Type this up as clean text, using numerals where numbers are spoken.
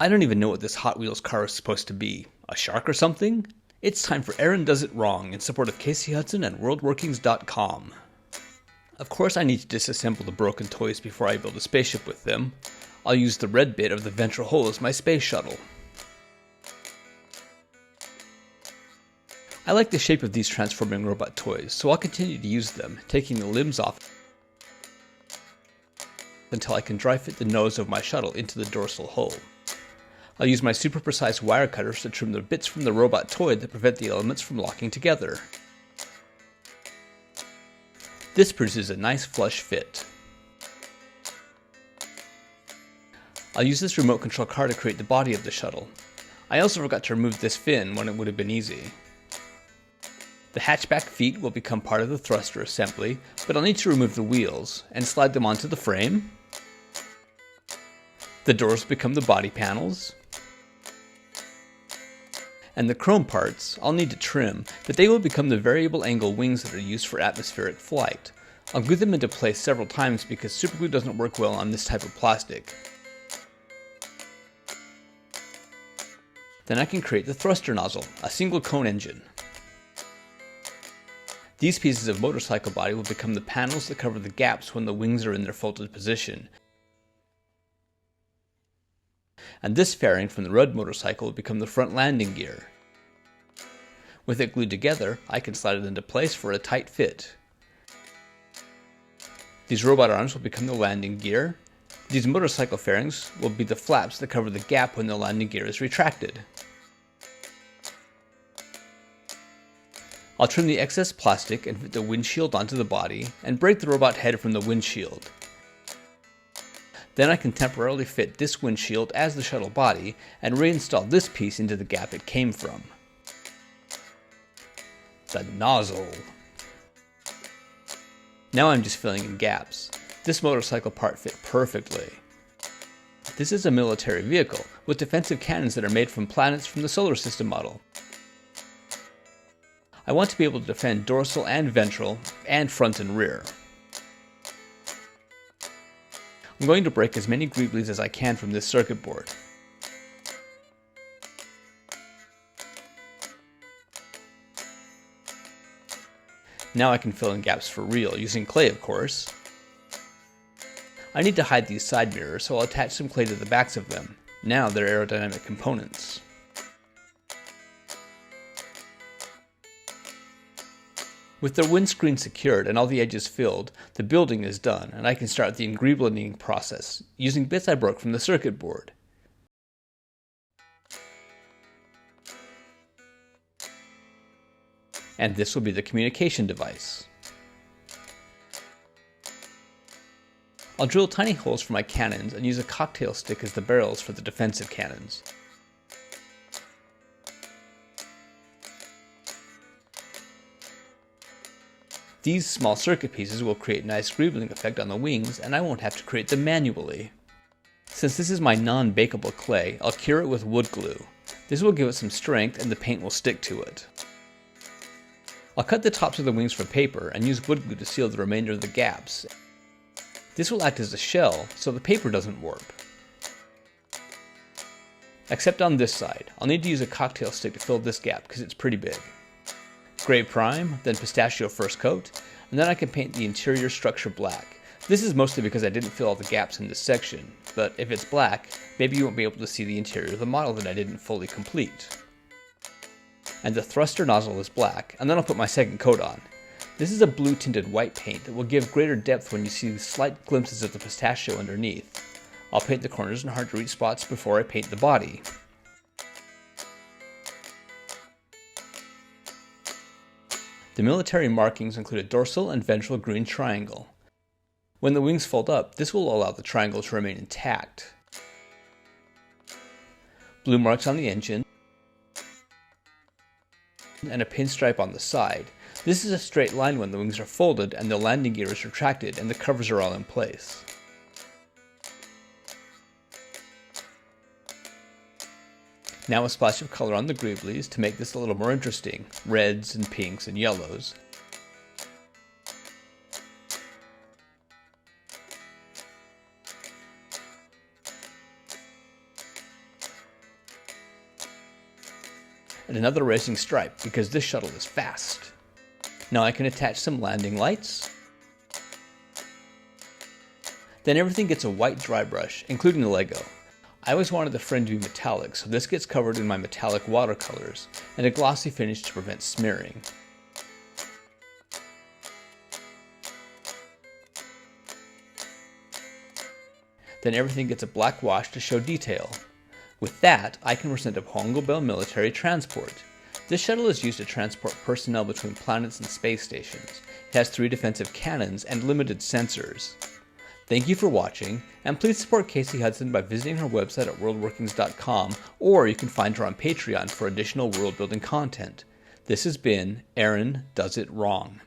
I don't even know what this Hot Wheels car is supposed to be. A shark or something? It's time for Aaron Does It Wrong in support of Casey Hudson and WorldWorkings.com. Of course I need to disassemble the broken toys before I build a spaceship with them. I'll use the red bit of the ventral hull as my space shuttle. I like the shape of these transforming robot toys, so I'll continue to use them, taking the limbs off until I can dry fit the nose of my shuttle into the dorsal hull. I'll use my super precise wire cutters to trim the bits from the robot toy that prevent the elements from locking together. This produces a nice flush fit. I'll use this remote control car to create the body of the shuttle. I also forgot to remove this fin when it would have been easy. The hatchback feet will become part of the thruster assembly, but I'll need to remove the wheels and slide them onto the frame. The doors become the body panels. And the chrome parts I'll need to trim, but they will become the variable angle wings that are used for atmospheric flight. I'll glue them into place several times because superglue doesn't work well on this type of plastic. Then I can create the thruster nozzle, a single cone engine. These pieces of motorcycle body will become the panels that cover the gaps when the wings are in their folded position. And this fairing from the red motorcycle will become the front landing gear. With it glued together, I can slide it into place for a tight fit. These robot arms will become the landing gear. These motorcycle fairings will be the flaps that cover the gap when the landing gear is retracted. I'll trim the excess plastic and fit the windshield onto the body, and break the robot head from the windshield. Then I can temporarily fit this windshield as the shuttle body, and reinstall this piece into the gap it came from. The nozzle. Now I'm just filling in gaps. This motorcycle part fit perfectly. This is a military vehicle, with defensive cannons that are made from planets from the solar system model. I want to be able to defend dorsal and ventral, and front and rear. I'm going to break as many greeblies as I can from this circuit board. Now I can fill in gaps for real, using clay of course. I need to hide these side mirrors, so I'll attach some clay to the backs of them. Now they're aerodynamic components. With the windscreen secured and all the edges filled, the building is done, and I can start the engreblinating process, using bits I broke from the circuit board. And this will be the communication device. I'll drill tiny holes for my cannons and use a cocktail stick as the barrels for the defensive cannons. These small circuit pieces will create a nice greebling effect on the wings, and I won't have to create them manually. Since this is my non-bakeable clay, I'll cure it with wood glue. This will give it some strength and the paint will stick to it. I'll cut the tops of the wings from paper and use wood glue to seal the remainder of the gaps. This will act as a shell so the paper doesn't warp. Except on this side, I'll need to use a cocktail stick to fill this gap because it's pretty big. Gray prime, then pistachio first coat, and then I can paint the interior structure black. This is mostly because I didn't fill all the gaps in this section, but if it's black, maybe you won't be able to see the interior of the model that I didn't fully complete. And the thruster nozzle is black, and then I'll put my second coat on. This is a blue tinted white paint that will give greater depth when you see slight glimpses of the pistachio underneath. I'll paint the corners and hard to reach spots before I paint the body. The military markings include a dorsal and ventral green triangle. When the wings fold up, this will allow the triangle to remain intact. Blue marks on the engine, and a pinstripe on the side. This is a straight line when the wings are folded and the landing gear is retracted and the covers are all in place. Now a splash of color on the greeblies to make this a little more interesting, reds and pinks and yellows. and another racing stripe because this shuttle is fast. Now I can attach some landing lights. Then everything gets a white dry brush, including the Lego. I always wanted the frame to be metallic, so this gets covered in my metallic watercolors and a glossy finish to prevent smearing. Then everything gets a black wash to show detail. With that, I can present a Pongo Bell military transport. This shuttle is used to transport personnel between planets and space stations. It has 3 defensive cannons and limited sensors. Thank you for watching, and please support Casey Hudson by visiting her website at worldworkings.com, or you can find her on Patreon for additional world building content. This has been Aaron Does It Wrong.